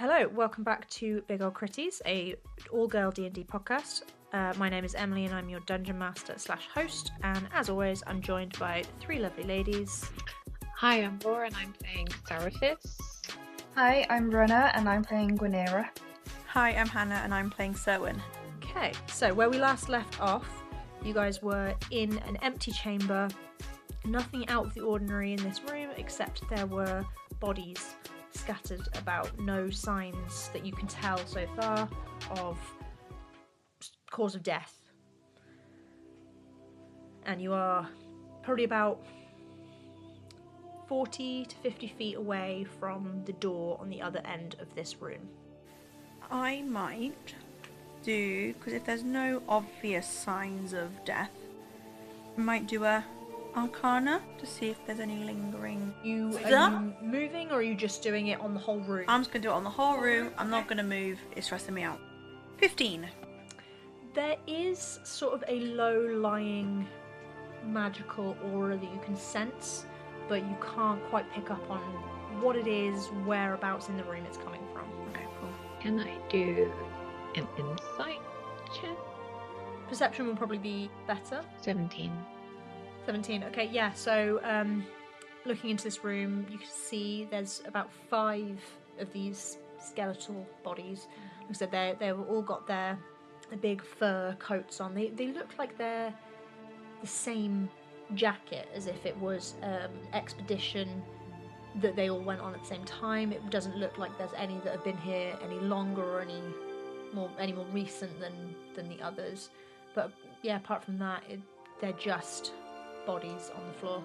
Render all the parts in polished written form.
Hello, welcome back to Big Ol' Critties, a all-girl D&D podcast. My name is Emily and I'm your Dungeon Master / host, and as always I'm joined by three lovely ladies. Hi, I'm Laura and I'm playing Seraphis. Hi, I'm Rena and I'm playing Gwenera. Hi, I'm Hannah and I'm playing Serwyn. Okay, so where we last left off, you guys were in an empty chamber. Nothing out of the ordinary in this room except there were bodies scattered about, no signs that you can tell so far of cause of death. And you are probably about 40 to 50 feet away from the door on the other end of this room. I might do, because if there's no obvious signs of death, I might do a Arcana to see if there's any lingering. Are you moving or are you just doing it on the whole room? I'm just going to do it on the whole room. I'm not going to move. It's stressing me out. 15. There is sort of a low-lying magical aura that you can sense, but you can't quite pick up on what it is, whereabouts in the room it's coming from. Okay, cool. Can I do an insight check? Perception will probably be better. 17. 17. Okay, yeah, so looking into this room, you can see there's about 5 of these skeletal bodies. Like I said, they've all got their big fur coats on. They look like they're the same jacket, as if it was expedition that they all went on at the same time. It doesn't look like there's any that have been here any longer or any more recent than the others. But yeah, apart from that, they're just bodies on the floor.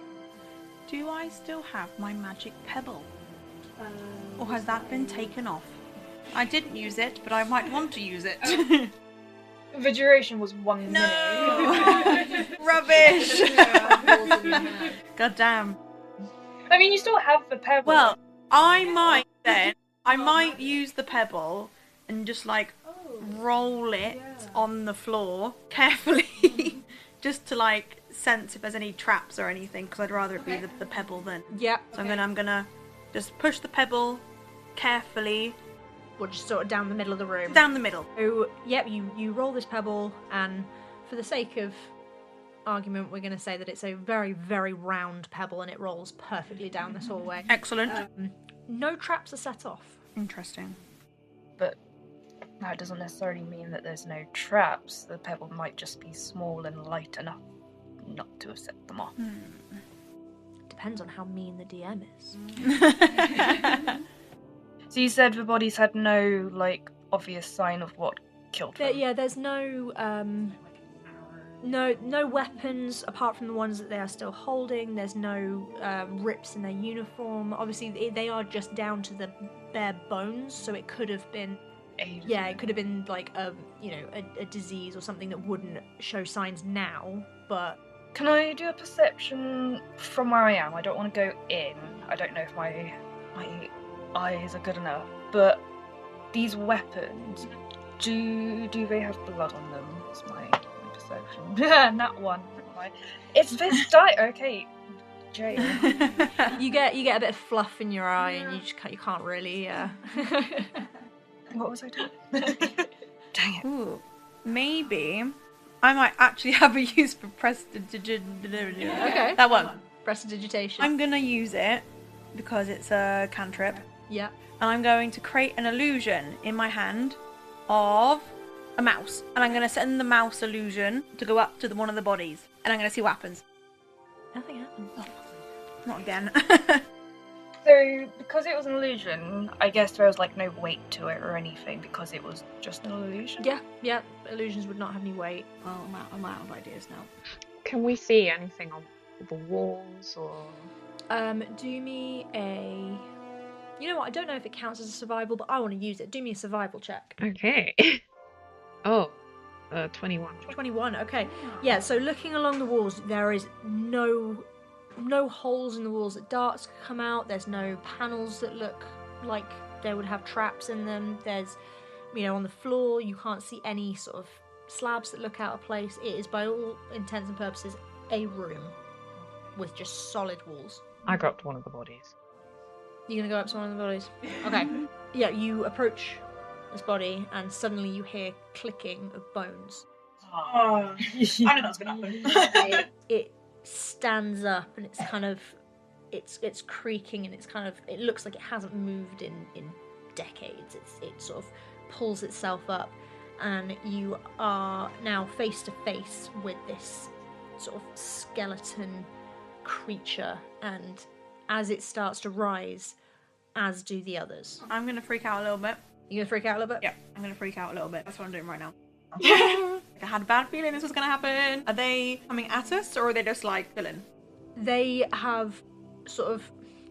Do I still have my magic pebble? Or has that been taken off? I didn't use it, but I might want to use it. The duration was 1 minute. No! Rubbish! God damn. I mean, you still have the pebble. Well, I might use the pebble and just roll it on the floor carefully, just to sense if there's any traps or anything, because I'd rather it be the pebble than. Yeah. So I'm gonna just push the pebble carefully. Or just sort of down the middle of the room. Down the middle. So, yep, you roll this pebble, and for the sake of argument, we're going to say that it's a very, very round pebble, and it rolls perfectly down this hallway. Excellent. No traps are set off. Interesting. But that doesn't necessarily mean that there's no traps. The pebble might just be small and light enough not to have set them off. Depends on how mean the DM is. So you said the bodies had no, obvious sign of what killed them? Yeah, there's no weapons apart from the ones that they are still holding. There's no rips in their uniform. Obviously, they are just down to the bare bones, so it could have been... it could have been a disease or something that wouldn't show signs now, but... Can I do a perception from where I am? I don't want to go in. I don't know if my eyes are good enough, but these weapons, do they have blood on them? That's my perception. Not one. It's this die. Okay, jail. You get a bit of fluff in your eye, and you can't really. What was I doing? Dang it. Ooh, maybe I might actually have a use for prestidigitation. Okay. That one. Prestidigitation. I'm gonna use it because it's a cantrip. Yeah. And I'm going to create an illusion in my hand of a mouse. And I'm going to send the mouse illusion to go up to one of the bodies. And I'm going to see what happens. Nothing happens. Not again. So, because it was an illusion, I guess there was no weight to it or anything because it was just an illusion. Yeah. Illusions would not have any weight. Well, I'm out of ideas now. Can we see anything on the walls or... Do me a... You know what, I don't know if it counts as a survival, but I want to use it. Do me a survival check. Okay. 21. 21, okay. Yeah, so looking along the walls, there is no holes in the walls that darts could come out. There's no panels that look like they would have traps in them. There's, on the floor, you can't see any sort of slabs that look out of place. It is, by all intents and purposes, a room with just solid walls. I grabbed one of the bodies. You're gonna go up to one of the bodies. Okay. Yeah, you approach this body, and suddenly you hear clicking of bones. Oh, I knew that was gonna happen. It stands up, and it's kind of, it's creaking, and it's kind of, it looks like it hasn't moved in decades. It sort of pulls itself up, and you are now face to face with this sort of skeleton creature, and as it starts to rise, as do the others. I'm gonna freak out a little bit. You gonna freak out a little bit? Yeah, I'm gonna freak out a little bit. That's what I'm doing right now. I had a bad feeling this was gonna happen. Are they coming at us, or are they just like chilling? They have sort of,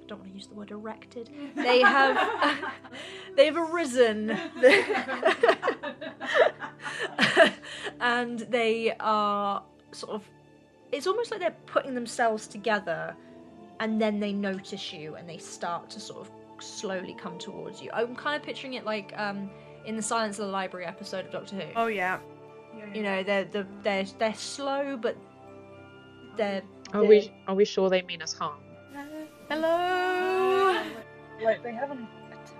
I don't want to use the word erected. They have arisen, and they are sort of, it's almost like they're putting themselves together, and then they notice you and they start to sort of slowly come towards you. I'm kind of picturing it like in the Silence of the Library episode of Doctor Who. Oh yeah. You know, they're slow, but they're. Are we sure they mean us harm? Hello. Like they haven't attacked.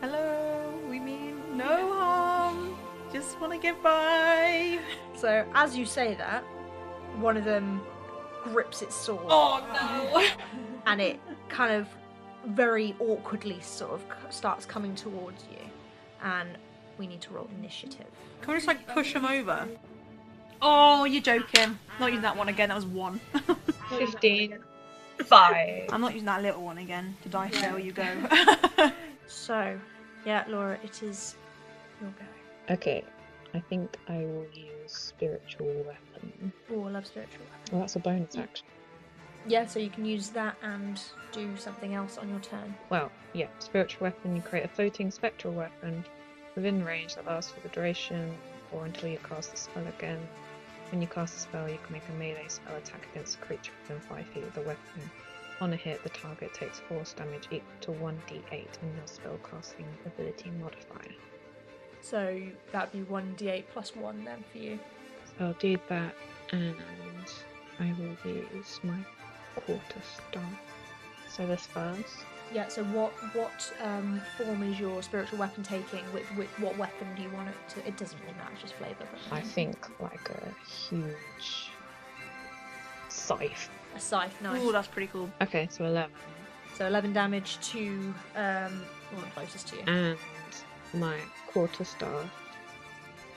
Hello. We mean no harm. Just want to get by. So as you say that, one of them grips its sword. Oh no. And it kind of very awkwardly sort of starts coming towards you, and we need to roll initiative. Can we just like push him over? Oh, you're joking. Not using that one again. That was 1. 15. 5. I'm not using that little one again. To die fail you go. So, yeah, Laura, it is your go. Okay, I think I will use spiritual weapon. Oh, I love spiritual weapon. Well, that's a bonus action. Yeah, so you can use that and do something else on your turn. Well, yeah, spiritual weapon, you create a floating spectral weapon within range that lasts for the duration or until you cast the spell again. When you cast the spell, you can make a melee spell attack against a creature within 5 feet of the weapon. On a hit, the target takes force damage equal to 1d8 in your spellcasting ability modifier. So that'd be 1d8 plus 1 then for you. So I'll do that, and I will use my quarterstaff. So this first. Yeah, so what form is your spiritual weapon taking? With what weapon do you want it to? It doesn't really matter, it's just flavour. But I think like a huge scythe. a scythe, nice. Ooh, that's pretty cool. Okay, so 11. So 11 damage to the one closest to you. And my quarterstaff,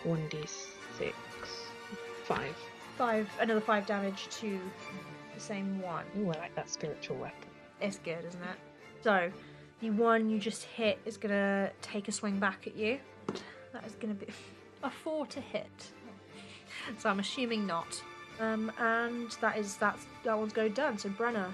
1d6, 5. Another 5 damage to the same one. Ooh, I like that spiritual weapon. It's good, isn't it? So, the one you just hit is gonna take a swing back at you. That is gonna be a 4 to hit. So I'm assuming not. And that one's go done. So Brenna.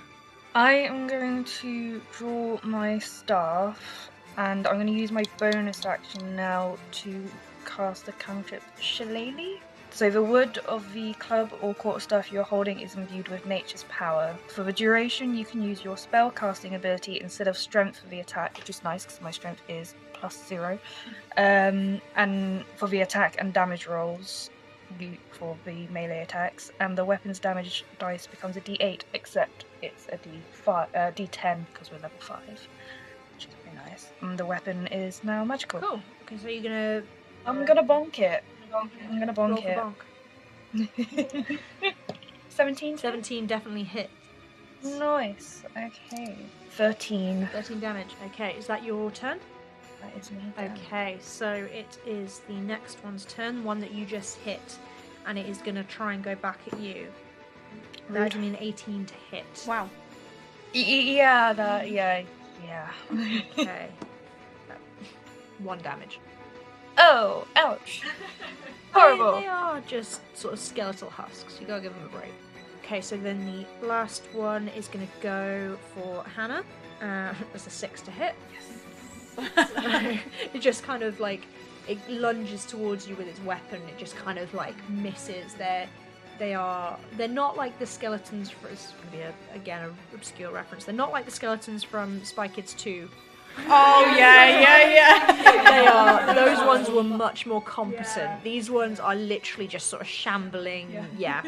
I am going to draw my staff, and I'm going to use my bonus action now to cast the cantrip Shillelagh. So the wood of the club or quarterstaff you're holding is imbued with nature's power. For the duration, you can use your spell casting ability instead of strength for the attack, which is nice because my strength is +0. And for the attack and damage rolls, for the melee attacks, and the weapon's damage dice becomes a d8, except it's a d10 because we're level 5, which is very nice. And the weapon is now magical. Cool. Okay, so you're gonna. I'm gonna bonk it. I'm gonna bonk roll it. for bonk. 17. 17 definitely hit. Nice. Okay. 13. 13 damage. Okay, is that your turn? That is me. then. Okay, so it is the next one's turn, one that you just hit, and it is going to try and go back at you. That would mean 18 to hit. Wow. Yeah. Okay. 1 damage. Oh, ouch. Horrible. They are just sort of skeletal husks. You gotta give them a break. Okay, so then the last one is going to go for Hannah. That's a 6 to hit. Yes. So it just kind of like, it lunges towards you with its weapon. It just kind of like misses. They're not like the skeletons for. It's going to be again an obscure reference. They're not like the skeletons from Spy Kids 2. Oh yeah. They are. Those ones were much more competent. Yeah. These ones are literally just sort of shambling. Yeah.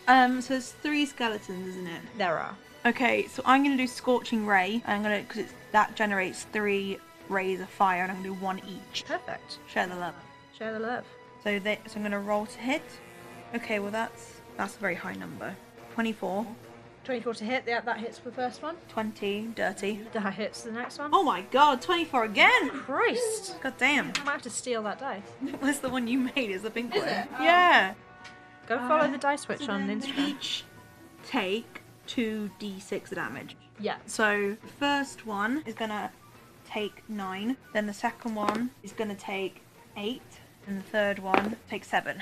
So there's 3 skeletons, isn't it? There are. Okay, so I'm going to do Scorching Ray. I'm going to, because that generates 3 rays of fire, and I'm going to do 1 each. Perfect. Share the love. Share the love. So I'm going to roll to hit. Okay, well that's a very high number. 24. 24 to hit. Yeah, that hits for the first one. 20, dirty. That hits the next one. Oh my god, 24 again! Christ! God damn. I might have to steal that dice. What's the one you made? Is the pink one? it? Yeah. Go follow the dice switch on Then Instagram. each take 2d6 damage. Yeah. So the first one is gonna take 9. Then the second one is gonna take 8. And the third one takes 7.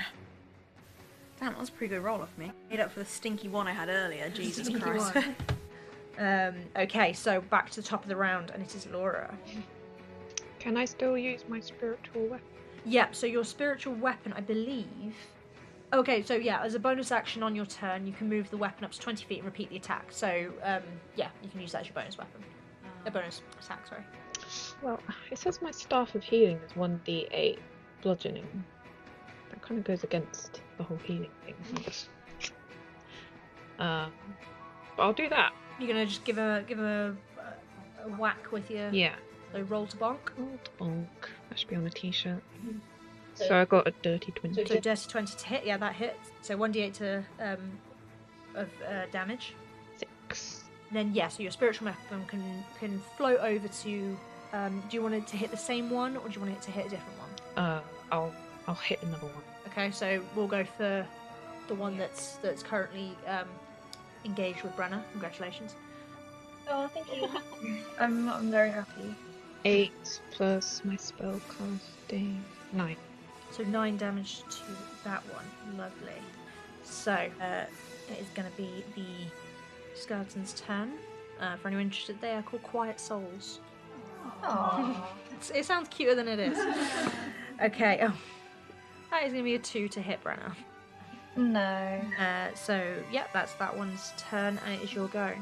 Damn, that was a pretty good roll off me. Made up for the stinky one I had earlier. Jesus Stinky Christ. one. Okay, so back to the top of the round, and it is Laura. Can I still use my spiritual weapon? Yeah, so your spiritual weapon, I believe... Okay, so yeah, as a bonus action on your turn, you can move the weapon up to 20 feet and repeat the attack. So, yeah, you can use that as your bonus weapon. A bonus attack, sorry. Well, it says my staff of healing is 1d8 bludgeoning. That kind of goes against the whole healing thing. I guess. But I'll do that. You're gonna just give a whack with your... Yeah. So roll to bonk. Old bonk. That should be on a t-shirt. So I got a dirty 20. So dirty 20 to hit, yeah, that hits. So 1d8 of damage. 6. Then yeah, so your spiritual weapon can float over to. Do you want it to hit the same one, or do you want it to hit a different one? I'll hit another one. Okay, so we'll go for the one that's currently engaged with Brenna. Congratulations. Oh, thank you. I'm very happy. 8 plus my spell casting 9. So 9 damage to that one. Lovely. So it is going to be the skeleton's turn. For anyone interested, they are called Quiet Souls. Aww. It sounds cuter than it is. Okay. Oh, that is going to be a 2 to hit Brenna. No. So yeah, that's that one's turn, and it is your go.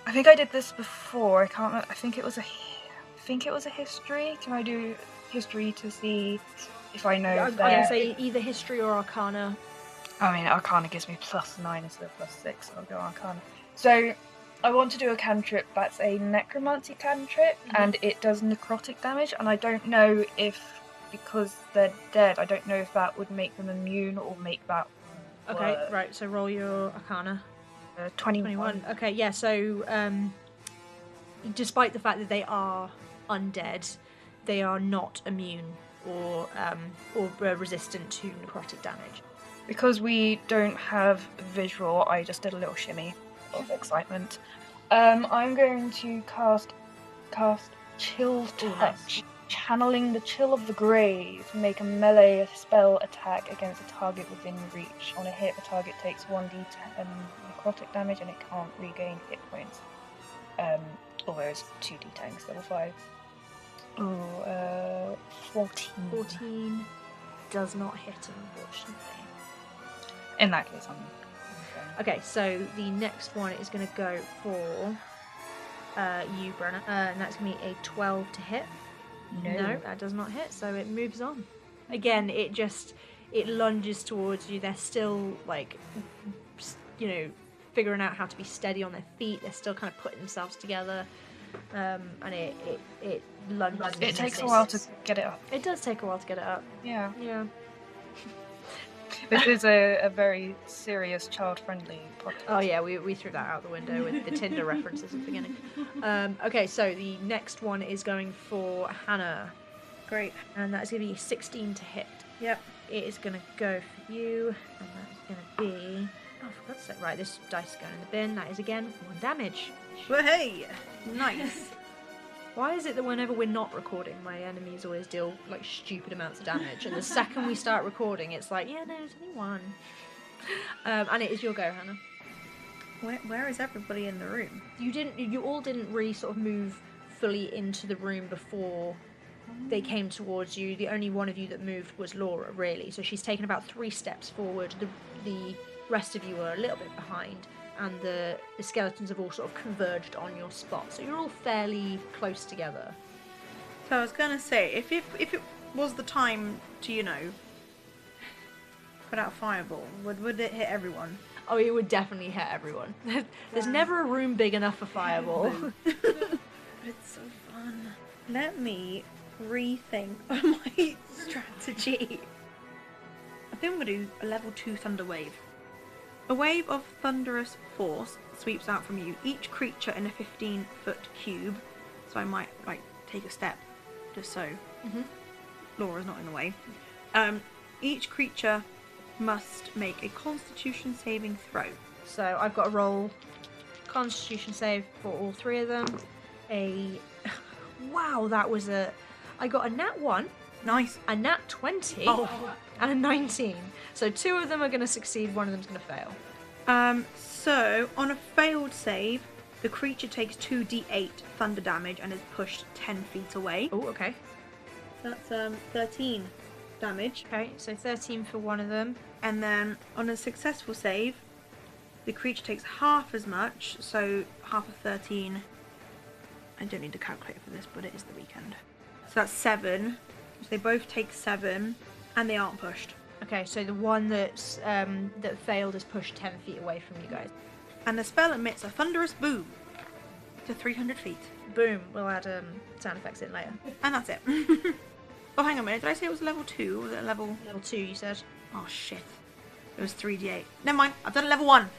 I think I did this before. I can't remember. I think it was a history. Can I do history to see if I know? I'm going to say either history or arcana. I mean, arcana gives me +9 instead of +6, so I'll go arcana. So I want to do a cantrip that's a necromancy cantrip, and it does necrotic damage, and I don't know if, because they're dead, I don't know if that would make them immune or make that Okay, work. right, so roll your arcana. 21. Okay, yeah, so despite the fact that they are undead, they are not immune or resistant to necrotic damage. Because we don't have visual, I just did a little shimmy of excitement. I'm going to cast Chill Touch. Nice. Channeling the chill of the grave, make a melee spell attack against a target within reach. On a hit, the target takes 1d10 necrotic damage and it can't regain hit points. Although it's 2d10 instead of 5. 14. 14 does not hit, unfortunately. In that case, I'm Okay, so the next one is going to go for you, Brenna, and that's going to be a 12 to hit. No, that does not hit, so it moves on. Again, it lunges towards you. They're still, like, figuring out how to be steady on their feet. They're still kind of putting themselves together, and it lunges. It takes a while to get it up. It does take a while to get it up. Yeah. Yeah. This is a very serious, child-friendly podcast. Oh yeah, we threw that out the window with the Tinder references at the beginning. Okay, so the next one is going for Hannah. Great. And that's going to be 16 to hit. Yep. It is going to go for you, and that's going to be... Oh, for God's sake. Right, this dice is going in the bin. That is, again, 1 damage. Well, hey! Nice. Why is it that whenever we're not recording, my enemies always deal, like, stupid amounts of damage, and the second we start recording, it's like, yeah, no, there's only 1. And it is your go, Hannah. Where is everybody in the room? You all didn't really sort of move fully into the room before they came towards you. The only one of you that moved was Laura, really. So she's taken about 3 steps forward. The rest of you are a little bit behind, and the skeletons have all sort of converged on your spot. So you're all fairly close together. So I was gonna say, if it was the time to, put out a fireball, would it hit everyone? Oh, it would definitely hit everyone. There's never a room big enough for fireball. But it's so fun. Let me rethink my strategy. I think I'm going to do a level 2 thunder wave. A wave of thunderous force sweeps out from you. Each creature in a 15-foot cube. So I might like take a step just so Laura's not in the way. Each creature must make a Constitution saving throw. So I've got to roll Constitution save for all 3 of them. Wow, that was I got a nat 1, Nice. a nat 20, Oh. and a 19. So 2 of them are going to succeed, 1 of them's going to fail. So on a failed save, the creature takes 2d8 thunder damage and is pushed 10 feet away. Oh, okay. That's 13 damage. Okay, so 13 for 1 of them. And then on a successful save, the creature takes half as much, so half of 13. I don't need to calculate for this, but it is the weekend. So that's 7. So they both take 7, and they aren't pushed. Okay, so the one that's that failed is pushed 10 feet away from you guys. And the spell emits a thunderous boom to 300 feet. Boom. We'll add sound effects in later. And that's it. Oh, hang on a minute. Did I say it was level 2? Or was it a level... Level 2, you said. Oh, shit. It was 3d8. Never mind. I've done a level 1.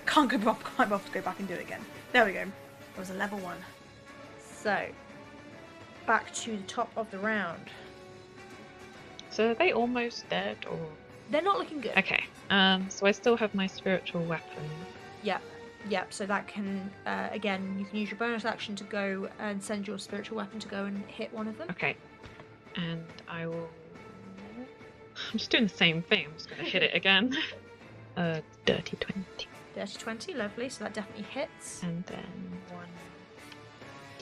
Can't go off to go back and do it again. There we go. It was a level 1. So, back to the top of the round. So are they almost dead, or...? They're not looking good. Okay, so I still have my spiritual weapon. Yep, so that can, again, you can use your bonus action to go and send your spiritual weapon to go and hit one of them. Okay, and I will... I'm just doing the same thing, I'm just going to hit it again. Dirty 20. Dirty 20, lovely, so that definitely hits. And then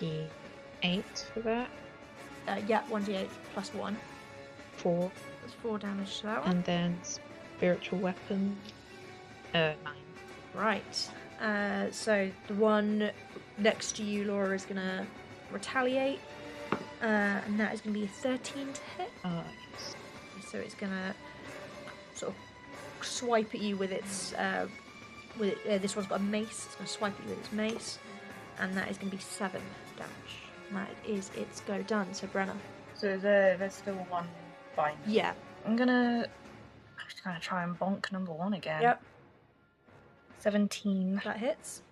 1d8 for that. Yeah, 1d8 plus 1. 4. That's 4 damage to that one. And then spiritual weapon, 9. Right. So the one next to you, Laura, is going to retaliate. And that is going to be a 13 to hit. Yes. So it's going to sort of swipe at you with its... this one's got a mace. It's going to swipe at you with its mace. And that is going to be 7 damage. And that is its go done. So Brenna. So there's still one bind. Yeah. I'm just gonna try and bonk number 1 again. Yep. 17. That hits.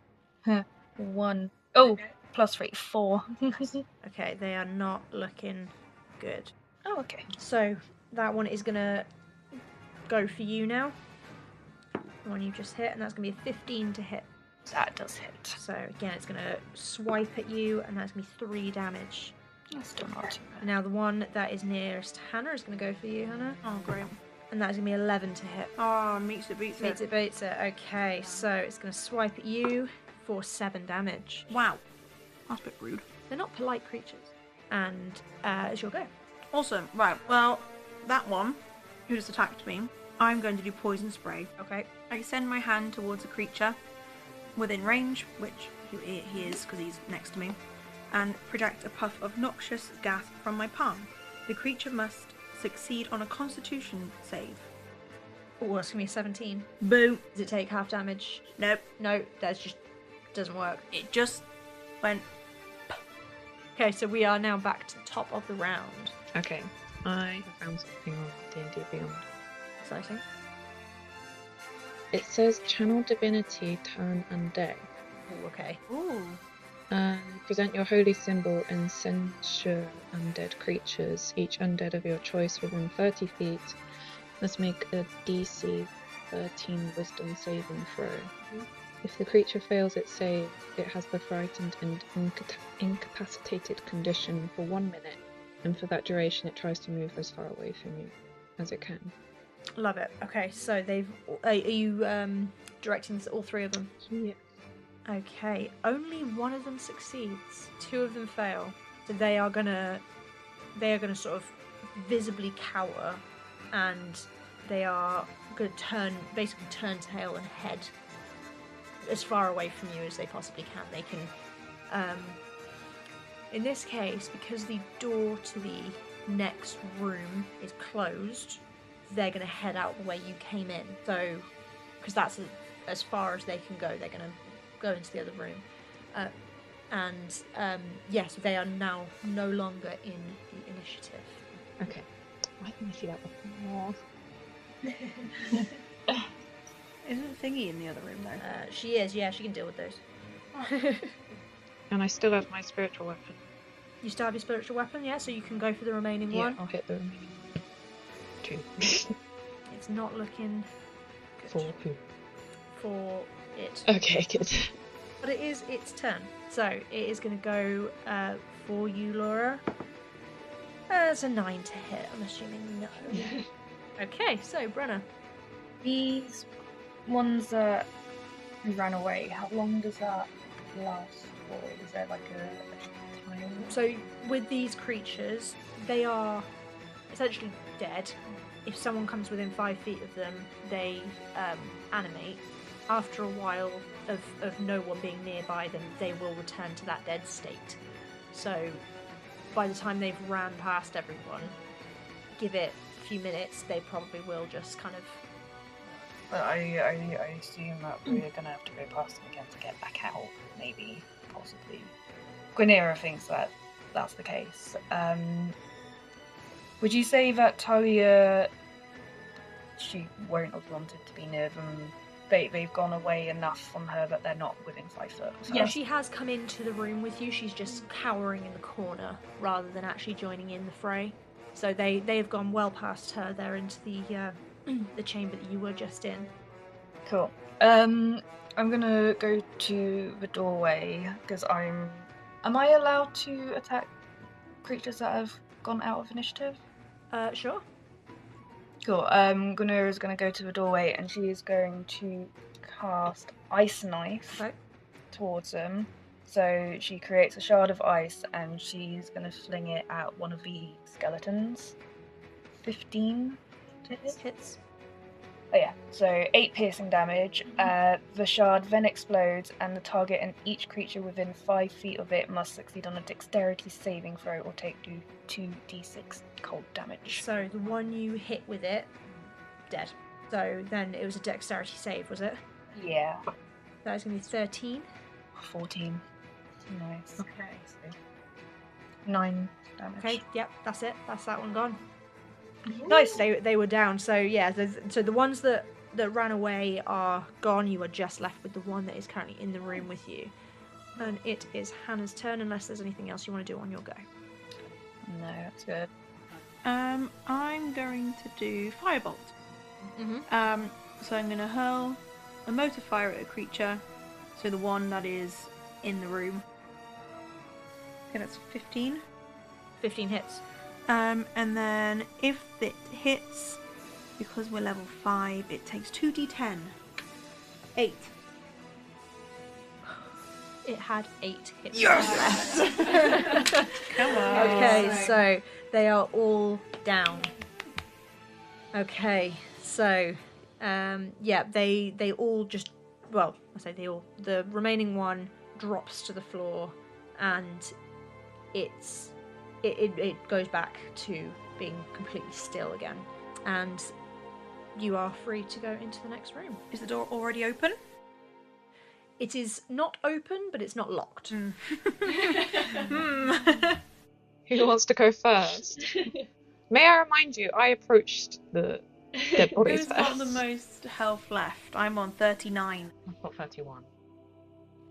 1. Oh, plus 3. 4. Okay, they are not looking good. Oh, okay. So that one is going to go for you now. The one you just hit, and that's going to be a 15 to hit. That does hit. So again, it's going to swipe at you, and that's going to be 3 damage. That's still not too bad. Now the one that is nearest Hannah is going to go for you, Hannah. Oh, great. And that is going to be 11 to hit. Oh, meets it, beats Beats it, beats it. Okay, so it's going to swipe at you for 7 damage. Wow. That's a bit rude. They're not polite creatures. And it's your go. Awesome. Right, well, that one who just attacked me, I'm going to do poison spray. Okay. I send my hand towards a creature within range, which he is because he's next to me, and project a puff of noxious gas from my palm. The creature must succeed on a Constitution save. Oh, that's going to be a 17. Boo. Does it take half damage? Nope. No, that just doesn't work. It just went... Okay, so we are now back to the top of the round. Okay, I have found something on D&D Beyond. Exciting. It says Channel Divinity Turn Undead. Oh, okay. Ooh. Present your holy symbol and censure undead creatures. Each undead of your choice within 30 feet must make a DC 13 Wisdom saving throw. If the creature fails its save, it has the frightened and incapacitated condition for 1 minute, and for that duration it tries to move as far away from you as it can. Love it. Okay, so they've... Are you directing this at all 3 of them? Yeah. Okay, only 1 of them succeeds. 2 of them fail. So they are gonna sort of visibly cower, and they are gonna basically turn tail and head as far away from you as they possibly can. They can, in this case, because the door to the next room is closed, they're gonna head out the way you came in. So because that's as far as they can go. They're going to go into the other room. Yes, they are now no longer in the initiative. Okay. Why didn't I see that before? Isn't Thingy in the other room though? She is, yeah, she can deal with those. And I still have my spiritual weapon. You still have your spiritual weapon, yeah, so you can go for the remaining Yeah, one. I'll hit the remaining 2. It's not looking good 4. for it. Okay, good. But it is its turn. So it is going to go for you, Laura. It's a 9 to hit, I'm assuming no. Okay, so Brenna. These ones that ran away, how long does that last for? Is there like a time? So with these creatures, they are essentially dead. If someone comes within 5 feet of them, they animate. After a while of no one being nearby them, they will return to that dead state. So by the time they've ran past everyone, give it a few minutes, they probably will just kind of... But I assume that we're going to have to go past them again to get back out, maybe, possibly. Gwenera thinks that that's the case. Would you say that Talia, she won't have wanted to be near them? They've gone away enough from her that they're not within 5 foot of her? Yeah, she has come into the room with you. She's just cowering in the corner rather than actually joining in the fray. So they have gone well past her. They're into the chamber that you were just in. Cool. I'm gonna go to the doorway because am I allowed to attack creatures that have gone out of initiative? Sure. Cool. Gunnar is going to go to the doorway and she is going to cast Ice Knife towards them. So she creates a shard of ice and she's going to fling it at one of the skeletons. 15 to hit? Hits. Oh yeah, so 8 piercing damage. The shard then explodes and the target and each creature within 5 feet of it must succeed on a dexterity saving throw or take 2d6 cold damage. So the one you hit with it, dead. So then it was a dexterity save, was it? Yeah. That was going to be 13. 14. Nice. Okay. 9 damage. Okay, yep, that's it. That's that one gone. Nice. They were down. So yeah, so the ones that ran away are gone. You are just left with the one that is currently in the room with you. And it is Hannah's turn, unless there's anything else you want to do on your go. No, that's good. I'm going to do Firebolt. Mm-hmm. So I'm going to hurl a motor fire at a creature. So the one that is in the room. Okay, that's 15. 15 hits. And then if it hits, because we're level 5, it takes 2d10. 8. It had 8 hits Yes! left. Come on. Okay, so they are all down. Okay, so they all just, well, I say they all, the remaining one drops to the floor and it goes back to being completely still again. And you are free to go into the next room. Is the door already open? It is not open, but it's not locked. Who wants to go first? May I remind you, I approached the dead bodies Who's first. got the most health left? I'm on 39. I've got 31.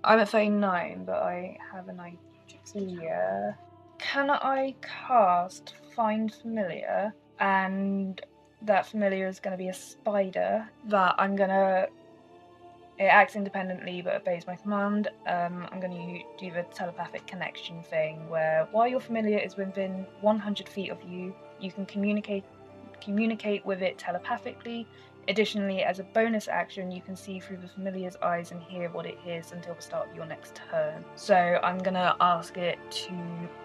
I'm at 39, but I have an idea. Can I cast Find Familiar? And that familiar is going to be a spider that I'm going to... It acts independently but obeys my command. I'm going to do the telepathic connection thing where while your familiar is within 100 feet of you, you can communicate with it telepathically. Additionally, as a bonus action, you can see through the familiar's eyes and hear what it hears until the start of your next turn. So I'm going to ask it to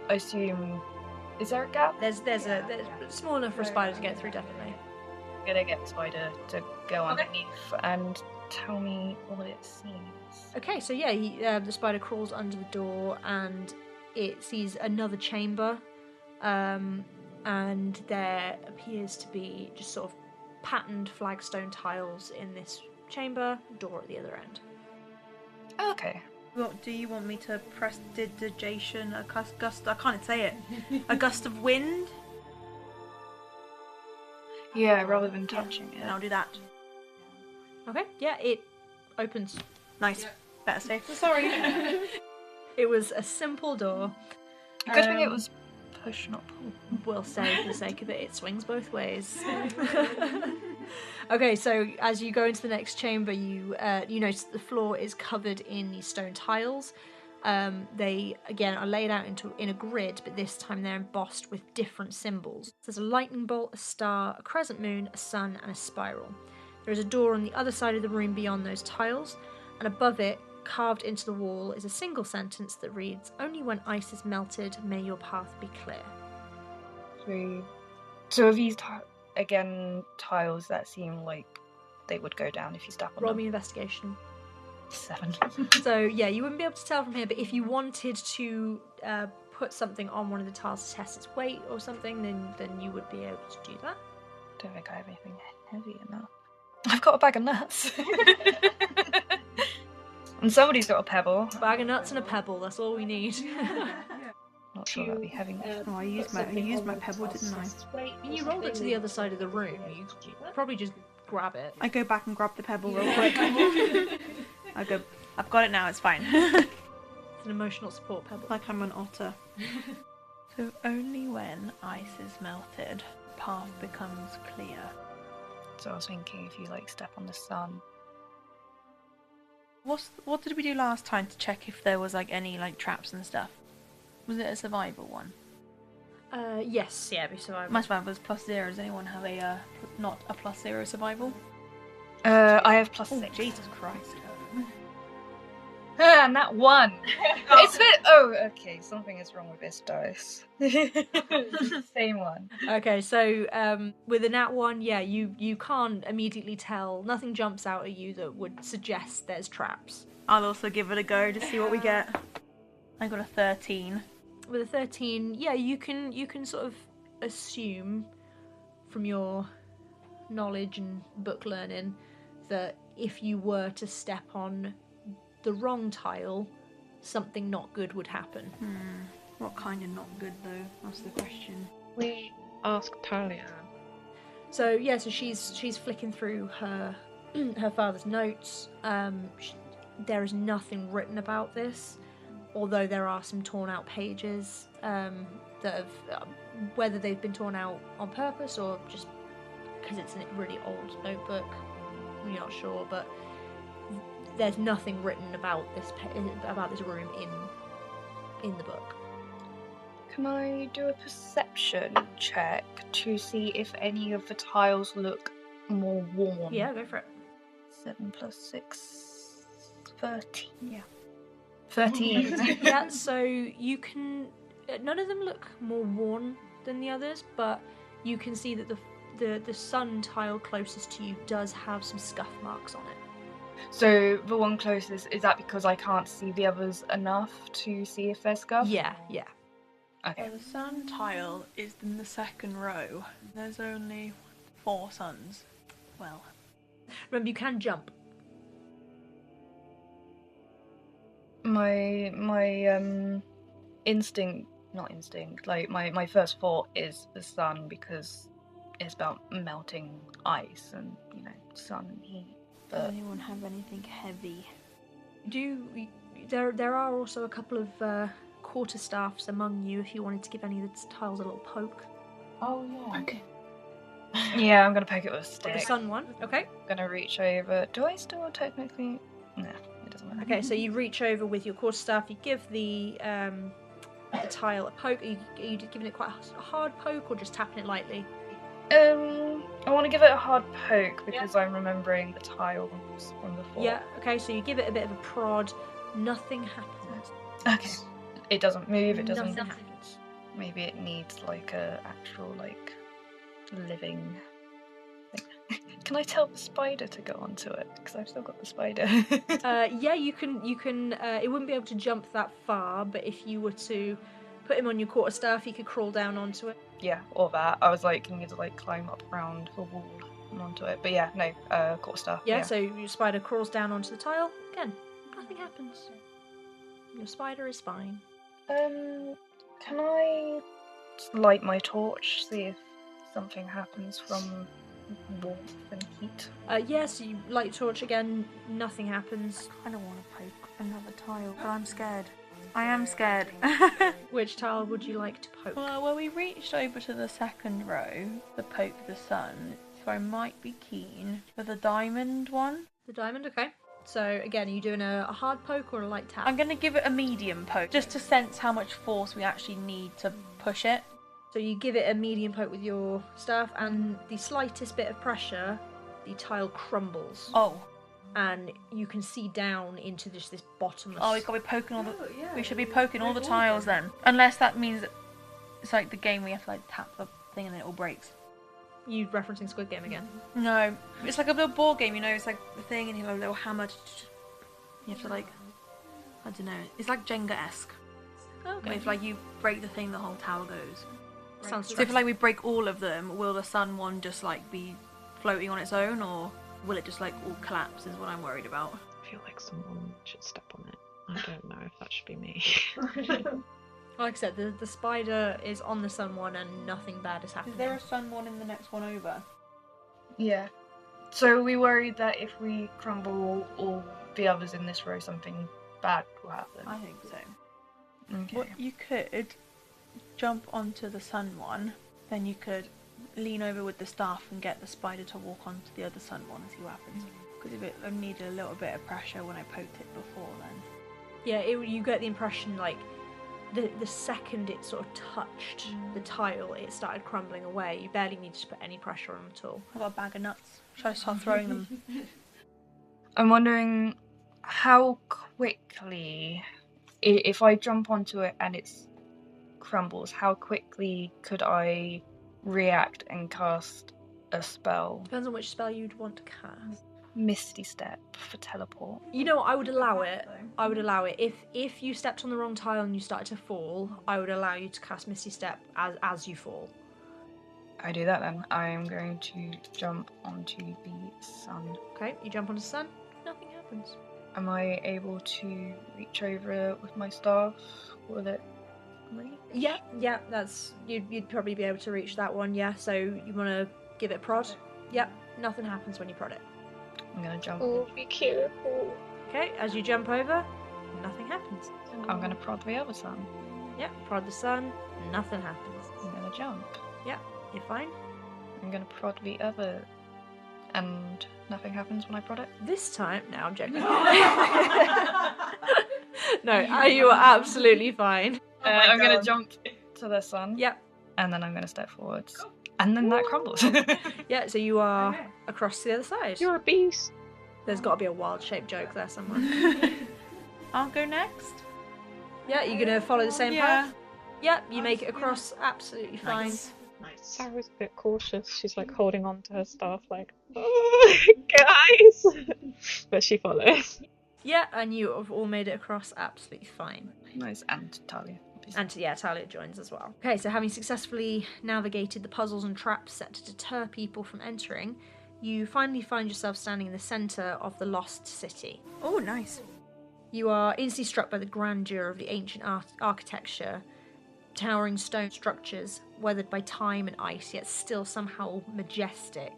assume... Is there a gap? There's small enough for a spider to get through, definitely. I'm going to get the spider to go underneath and tell me what it sees. Okay, so yeah, the spider crawls under the door and it sees another chamber, and there appears to be just sort of patterned flagstone tiles in this chamber, door at the other end. Okay. What do you want me to prestidigitation? A gust? I can't say it. A gust of wind? Yeah, rather than touching And it. I'll do that. Okay, yeah, it opens. Nice. Better safe than sorry. It was a simple door. Good thing it was push, not pull. We'll say, for the sake of it, it swings both ways. Okay, so as you go into the next chamber, you notice that the floor is covered in these stone tiles. They, again, are laid out in a grid, but this time they're embossed with different symbols. There's a lightning bolt, a star, a crescent moon, a sun, and a spiral. There is a door on the other side of the room beyond those tiles, and above it, carved into the wall, is a single sentence that reads, "Only when ice is melted may your path be clear." So are these again tiles that seem like they would go down if you step on Roll them? me investigation. 7. So yeah, you wouldn't be able to tell from here, but if you wanted to put something on one of the tiles to test its weight or something, then you would be able to do that. Don't think I have anything heavy enough. I've got a bag of nuts. And somebody's got a pebble. Bag of nuts and a pebble, that's all we need. Not sure that'd be heavy enough. Oh, I used my pebble, didn't I? I mean, you rolled it to the other side of the room. You probably just grab it. I go back and grab the pebble real quick. I go, I've got it now, it's fine. It's an emotional support pebble. Like I'm an otter. So only when ice is melted, the path becomes clear. So I was thinking if you like step on the sun. What did we do last time to check if there was like any like traps and stuff? Was it a survival one? Yes, yeah, be survival. My survival was +0. Does anyone have a not a +0 survival? I have +6. Oh, Jesus Christ. And that one. It's a bit. Oh, okay. Something is wrong with this dice. Same one. Okay, so with a nat 1, yeah, you can't immediately tell. Nothing jumps out at you that would suggest there's traps. I'll also give it a go to see what we get. I got a 13. With a 13, yeah, you can sort of assume from your knowledge and book learning that if you were to step on the wrong tile, something not good would happen. What kind of not good though? That's the question. We ask Talia. So yeah, so she's flicking through her her father's notes. There is nothing written about this, although there are some torn out pages that have whether they've been torn out on purpose or just because it's a really old notebook. We're not sure, but there's nothing written about this room in the book. Can I do a perception check to see if any of the tiles look more worn? Yeah, go for it. 7 + 6, 13. Yeah. 13. Yeah, so you can. None of them look more worn than the others, but you can see that the sun tile closest to you does have some scuff marks on it. So the one closest, is that because I can't see the others enough to see if they're scuffed? Yeah. Okay. The sun tile is in the second row. There's only 4 suns. Well, Remember, you can jump. My my first thought is the sun because it's about melting ice and, sun and heat. does But anyone have anything heavy? There are also a couple of quarterstaffs among you if you wanted to give any of the tiles a little poke. Oh yeah. okay. Yeah, I'm gonna poke it with a The stick. sun one, okay. I'm gonna reach over. Do I still technically? No, it doesn't matter. Okay, so you reach over with your quarterstaff, you give the tile a poke. Are you giving it quite a hard poke or just tapping it lightly? I want to give it a hard poke because I'm remembering the tiles from before. Yeah, okay, so you give it a bit of a prod. Nothing happens. Okay. It doesn't move. It doesn't. Nothing happens. Maybe it needs like a actual like living thing. Can I tell the spider to go onto it? Because I've still got the spider. Yeah, you can. It wouldn't be able to jump that far, but if you were to put him on your quarterstaff, he could crawl down onto it. Yeah, or that. I was like, can you like climb up around the wall? onto it. But yeah, no, quarterstaff. Yeah, so your spider crawls down onto the tile. Again, nothing happens. Your spider is fine. Can I light my torch, see if something happens from warmth and heat? Yes, you light your torch again, nothing happens. I kind of want to poke another tile, but I'm scared. I am scared. Which tile would you like to poke? Well, we reached over to the second row to poke the sun, so I might be keen for the diamond one. The diamond, okay. So again, are you doing a hard poke or a light tap? I'm going to give it a medium poke, just to sense how much force we actually need to push it. So you give it a medium poke with your staff, and the slightest bit of pressure, the tile crumbles. Oh. And you can see down into just this bottomless... Oh, we've got to be poking all the... We should be poking all the tiles then. Unless that means that it's like the game we have to like tap the thing and then it all breaks. You referencing Squid Game again? No. It's like a little board game, you know, it's like the thing and you have a little hammer. You have to like... I don't know. It's like Jenga-esque. Okay. If like you break the thing, the whole tower goes. Sounds So if like we break all of them, will the sun one just like be floating on its own, or will it just like all collapse is what I'm worried about. I feel like someone should step on it. I don't know if that should be me. Like I said, the spider is on the sun one and nothing bad is happening. Is there a sun one in the next one over? Yeah. So are we worried that if we crumble all the others in this row, something bad will happen? I think so. Okay. What you could jump onto the sun one, then you could lean over with the staff and get the spider to walk onto the other sun one and see what happens. Because it needed a little bit of pressure when I poked it before then. Yeah, you get the impression like the second it sort of touched the tile, it started crumbling away. You barely needed to put any pressure on at all. I've got a bag of nuts. Should I start throwing them? I'm wondering how quickly, if I jump onto it and it crumbles, how quickly could I react and cast a spell? Depends on which spell you'd want to cast. Misty Step for teleport. You know what, I would allow it. I would allow it. If you stepped on the wrong tile and you started to fall, I would allow you to cast Misty Step as you fall. I do that then. I am going to jump onto the sun. Okay, you jump onto the sun, nothing happens. Am I able to reach over with my staff? Will it reach? Yeah, that's you'd probably be able to reach that one, yeah. So you wanna give it a prod? Yep, nothing happens when you prod it. I'm gonna jump. Oh, be careful. Okay, as you jump over, nothing happens. I'm gonna prod the other sun. Yep, prod the sun, nothing happens. I'm gonna jump. Yep, you're fine. I'm gonna prod the other, and nothing happens when I prod it. This time, no, I'm joking. No, you are absolutely fine. I'm gonna jump to the sun. Yep. And then I'm gonna step forwards. And then that crumbles. Yeah, so you are across to the other side. You're a beast. There's got to be a wild shape joke there somewhere. I'll go next. Yeah, you're gonna follow the same Yeah. path. Yep, you make it across absolutely fine. Nice. Sarah's a bit cautious. She's like holding on to her staff, like, oh, guys. But she follows. Yeah, and you have all made it across absolutely fine. Nice, and Talia. And Talia joins as well. Okay, so having successfully navigated the puzzles and traps set to deter people from entering, you finally find yourself standing in the centre of the lost city. Oh, nice. You are instantly struck by the grandeur of the ancient architecture, towering stone structures, weathered by time and ice, yet still somehow majestic.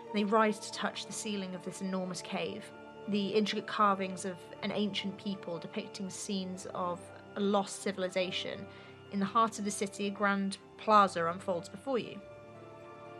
And they rise to touch the ceiling of this enormous cave. The intricate carvings of an ancient people depicting scenes of a lost civilization. In the heart of the city, a grand plaza unfolds before you.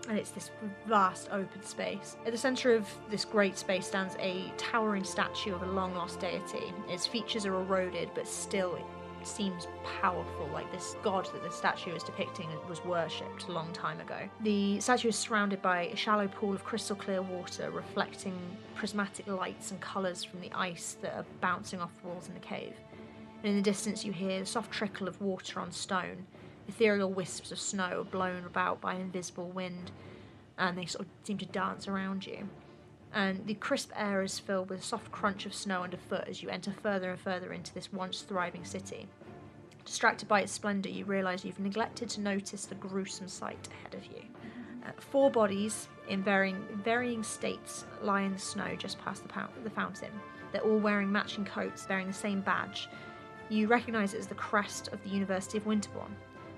And it's this vast open space. At the centre of this great space stands a towering statue of a long-lost deity. Its features are eroded, but still it seems powerful, like this god that the statue is depicting was worshipped a long time ago. The statue is surrounded by a shallow pool of crystal clear water, reflecting prismatic lights and colours from the ice that are bouncing off the walls in the cave. And in the distance you hear the soft trickle of water on stone. Ethereal wisps of snow are blown about by an invisible wind, and they sort of seem to dance around you. And the crisp air is filled with a soft crunch of snow underfoot as you enter further and further into this once thriving city. Distracted by its splendour, you realise you've neglected to notice the gruesome sight ahead of you. 4 bodies in varying states lie in the snow just past the fountain. They're all wearing matching coats, bearing the same badge. You recognise it as the crest of the University of Winterbourne.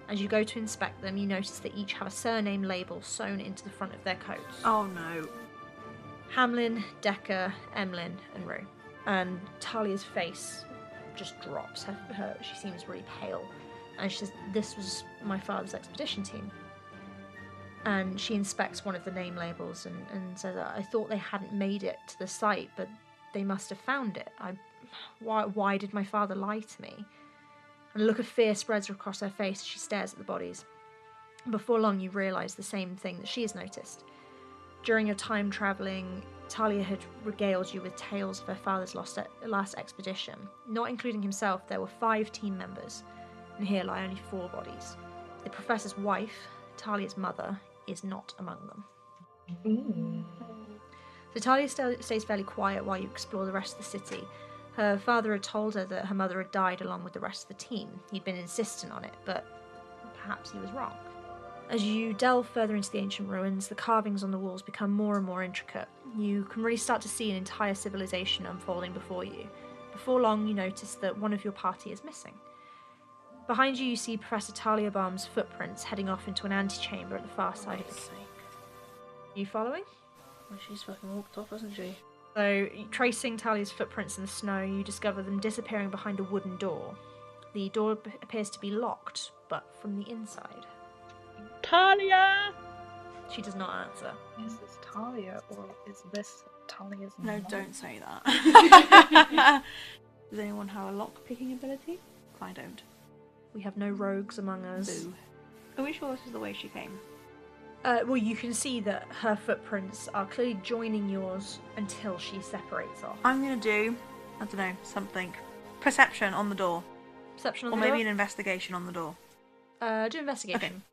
As you go to inspect them, you notice they each have a surname label sewn into the front of their coats. Oh no. Hamlin, Decker, Emlyn, and Rue. And Talia's face just drops. She seems really pale. And she says, "This was my father's expedition team." And she inspects one of the name labels and says, "I thought they hadn't made it to the site, but they must have found it. Why did my father lie to me?" And a look of fear spreads across her face as she stares at the bodies. Before long, you realise the same thing that she has noticed. During your time travelling, Talia had regaled you with tales of her father's last expedition. Not including himself, there were 5 team members, and here lie only 4 bodies. The professor's wife, Talia's mother, is not among them. Ooh. So Talia stays fairly quiet while you explore the rest of the city. Her father had told her that her mother had died along with the rest of the team. He'd been insistent on it, but perhaps he was wrong. As you delve further into the ancient ruins, the carvings on the walls become more and more intricate. You can really start to see an entire civilization unfolding before you. Before long, you notice that one of your party is missing. Behind you, you see Professor Talia Baum's footprints heading off into an antechamber at the far side of the cave. You following? Well, she's fucking walked off, hasn't she? So, tracing Talia's footprints in the snow, you discover them disappearing behind a wooden door. The door appears to be locked, but from the inside. Talia! She does not answer. Is this Talia or is this Talia's No, mum? don't say that. Does anyone have a lock-picking ability? I don't. We have no rogues among us. Boo. Are we sure this is the way she came? Well, you can see that her footprints are clearly joining yours until she separates off. I'm gonna do, I don't know, something. Perception on the door. Perception on Or the maybe door? an investigation on the door. Do investigation.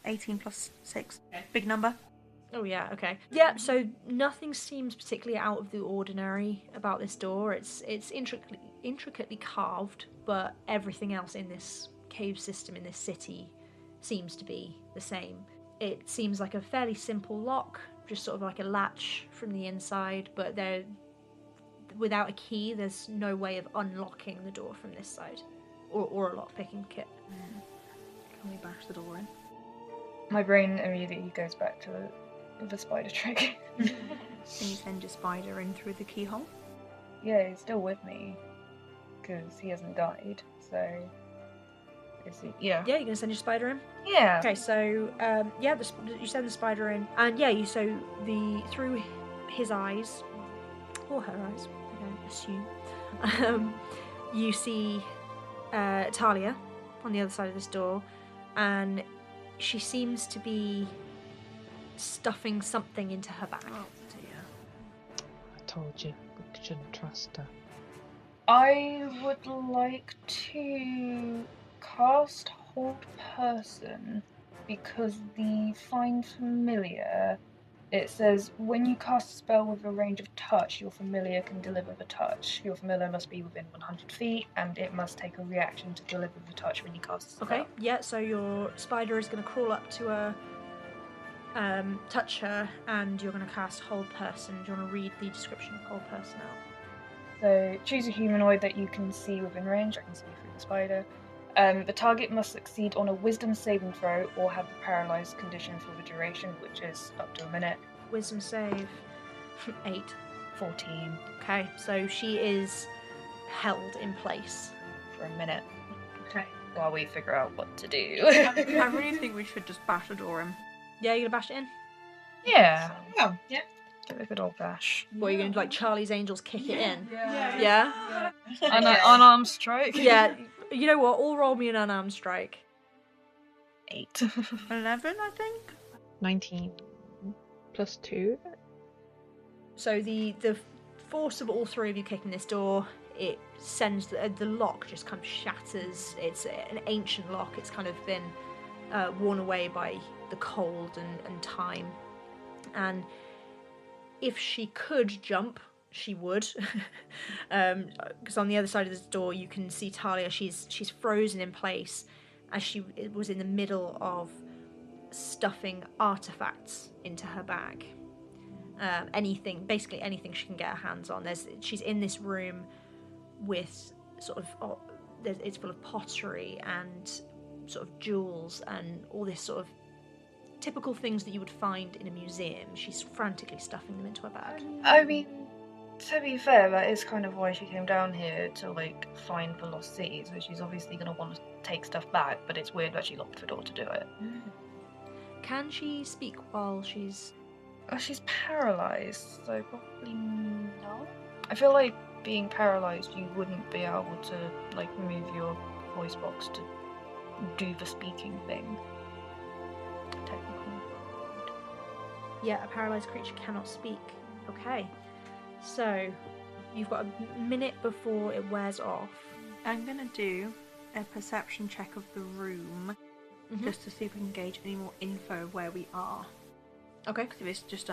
18 plus 6. Big number. Oh yeah, okay. Yeah, so nothing seems particularly out of the ordinary about this door. It's intricately carved, but everything else in this cave system in this city seems to be the same. It seems like a fairly simple lock, just sort of like a latch from the inside, but without a key, there's no way of unlocking the door from this side, or a lock-picking kit. Can we bash the door in? My brain immediately goes back to the spider trick. Can you send your spider in through the keyhole? Yeah, he's still with me because he hasn't died. So, is he? Yeah. Yeah, you're gonna send your spider in. Yeah. Okay, so you send the spider in, and through his eyes or her eyes, I assume, you see Talia on the other side of this door, and she seems to be stuffing something into her bag. Oh dear. I told you, we shouldn't trust her. I would like to cast Hold Person because the Find Familiar, it says when you cast a spell with a range of touch, your familiar can deliver the touch. Your familiar must be within 100 feet and it must take a reaction to deliver the touch when you cast a spell. Okay, yeah, so your spider is going to crawl up to her, touch her, and you're going to cast Hold Person. Do you want to read the description of Hold Person out? So choose a humanoid that you can see within range. I can see through the spider. The target must succeed on a wisdom saving throw or have the paralyzed condition for the duration, which is up to a minute. Wisdom save 8. 14 Okay, so she is held in place. for a minute Okay. while we figure out what to do. I really think we should just bash the door in. Yeah, you're gonna bash it in? Yeah. Oh, yeah. Give it a good old bash. What, are you gonna do like Charlie's Angels kick it in? Yeah. Yeah? Unarmed strike. Yeah, you know what, all roll me an unarmed strike. 8. 11, I think. 19 plus 2. So the force of all 3 of you kicking this door, it sends the lock just kind of shatters. It's an ancient lock. It's kind of been worn away by the cold and time. And if she could jump, she would. Because on the other side of this door you can see Talia. She's frozen in place as she was in the middle of stuffing artifacts into her bag. Basically anything she can get her hands on. She's in this room with sort of it's full of pottery and sort of jewels and all this sort of typical things that you would find in a museum. She's frantically stuffing them into her bag. I mean, to be fair, that is kind of why she came down here to like find the lost city. So she's obviously going to want to take stuff back, but it's weird that she locked the door to do it. Can she speak while she's... She's paralysed, so probably not. I feel like being paralysed, you wouldn't be able to like move your voice box to do the speaking thing. Technically. Yeah, a paralysed creature cannot speak. Okay. So, you've got a minute before it wears off. I'm going to do a perception check of the room, just to see if we can gauge any more info of where we are. Okay. If it's just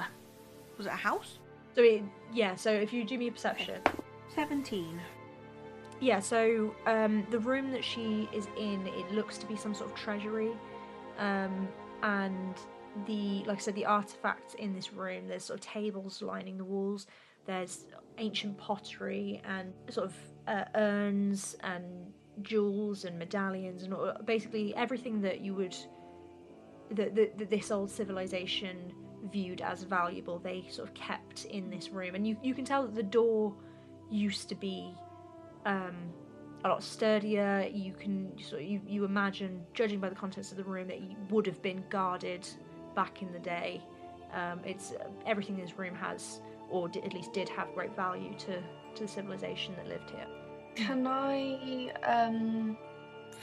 was it a house? So if you do me a perception. 17. Yeah, so the room that she is in, it looks to be some sort of treasury. And like I said, the artifacts in this room, there's sort of tables lining the walls. There's ancient pottery and sort of urns and jewels and medallions and basically everything that you would... that this old civilization viewed as valuable, they sort of kept in this room. And you can tell that the door used to be a lot sturdier. You can you imagine, judging by the contents of the room, that it would have been guarded back in the day. It's everything in this room has, or at least did have, great value to the civilization that lived here. Can I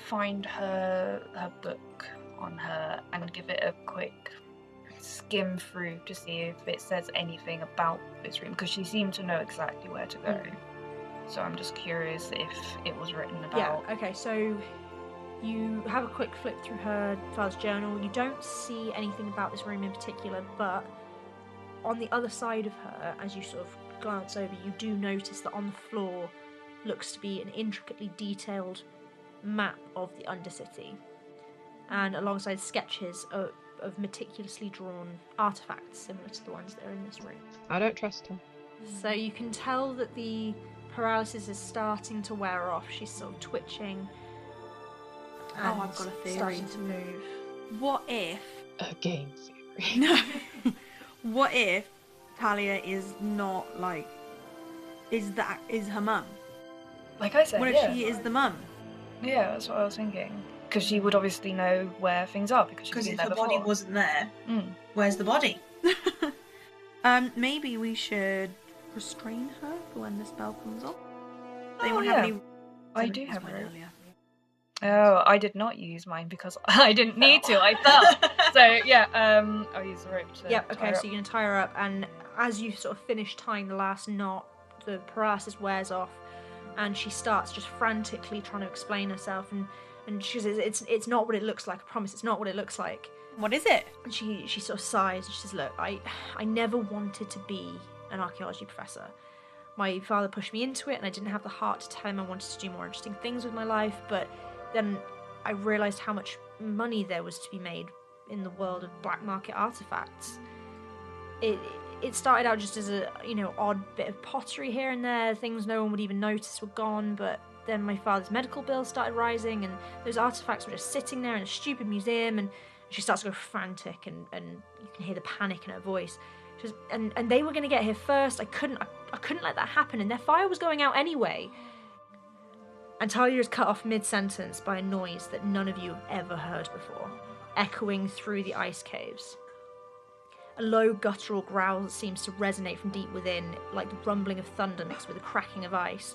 find her book on her and give it a quick skim through to see if it says anything about this room? Because she seemed to know exactly where to go. So I'm just curious if it was written about... Yeah, okay, so you have a quick flip through her father's journal. You don't see anything about this room in particular, but on the other side of her, as you sort of glance over, you do notice that on the floor looks to be an intricately detailed map of the Undercity, and alongside sketches of meticulously drawn artifacts similar to the ones that are in this room. I don't trust her. So you can tell that the paralysis is starting to wear off. She's sort of twitching. And I've got a theory. Starting to move. What if... A game theory. No. What if Talia is not like... is her mum? Like I said, What if she is the mum? Yeah, that's what I was thinking. Because she would obviously know where things are because she's been if there the before. body wasn't there, where's the body? Maybe we should restrain her for when the spell comes off. Oh, Anyone yeah. have any... I do have mine rope. earlier. Oh, I did not use mine because I didn't need to. I fell. So yeah, I'll use the rope to. Yep, okay, tie her so you're going to tie her up, and as you sort of finish tying the last knot, the paralysis wears off, and she starts just frantically trying to explain herself, and she says, it's not what it looks like, I promise, it's not what it looks like. What is it? And she sort of sighs, and she says, look, I never wanted to be an archaeology professor. My father pushed me into it, and I didn't have the heart to tell him I wanted to do more interesting things with my life, but then I realised how much money there was to be made in the world of black market artifacts. It started out just as a, odd bit of pottery here and there, things no one would even notice were gone, but then my father's medical bills started rising, and those artifacts were just sitting there in a stupid museum, and she starts to go frantic, and you can hear the panic in her voice. She says, and they were going to get here first. I couldn't let that happen, and their fire was going out anyway. And Talia is cut off mid-sentence by a noise that none of you have ever heard before, echoing through the ice caves. A low guttural growl that seems to resonate from deep within, like the rumbling of thunder mixed with the cracking of ice.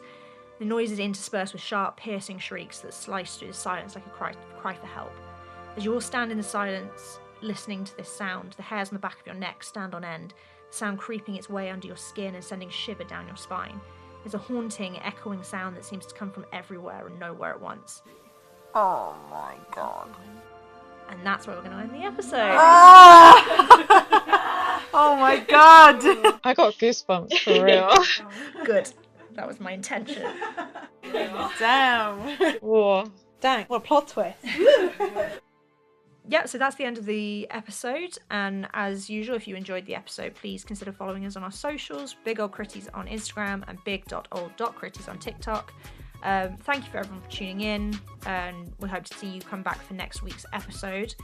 The noise is interspersed with sharp, piercing shrieks that slice through the silence like a cry for help. As you all stand in the silence, listening to this sound, the hairs on the back of your neck stand on end, the sound creeping its way under your skin and sending shiver down your spine. It's a haunting, echoing sound that seems to come from everywhere and nowhere at once. Oh my god. And that's where we're going to end the episode. Oh my my god! I got goosebumps for real. Good. That was my intention. Damn. Whoa. Dang, what a plot twist. Yeah, so that's the end of the episode. And as usual, if you enjoyed the episode, please consider following us on our socials, Big Old Critties on Instagram and big.old.critties on TikTok. Thank you for everyone for tuning in, and we hope to see you come back for next week's episode.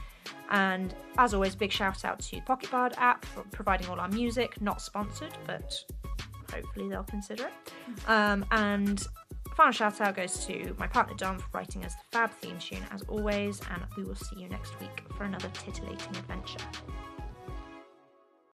And as always, big shout out to Pocket Bard app for providing all our music, not sponsored, but hopefully they'll consider it. And final shout out goes to my partner Dom for writing us the fab theme tune as always, and we will see you next week for another titillating adventure.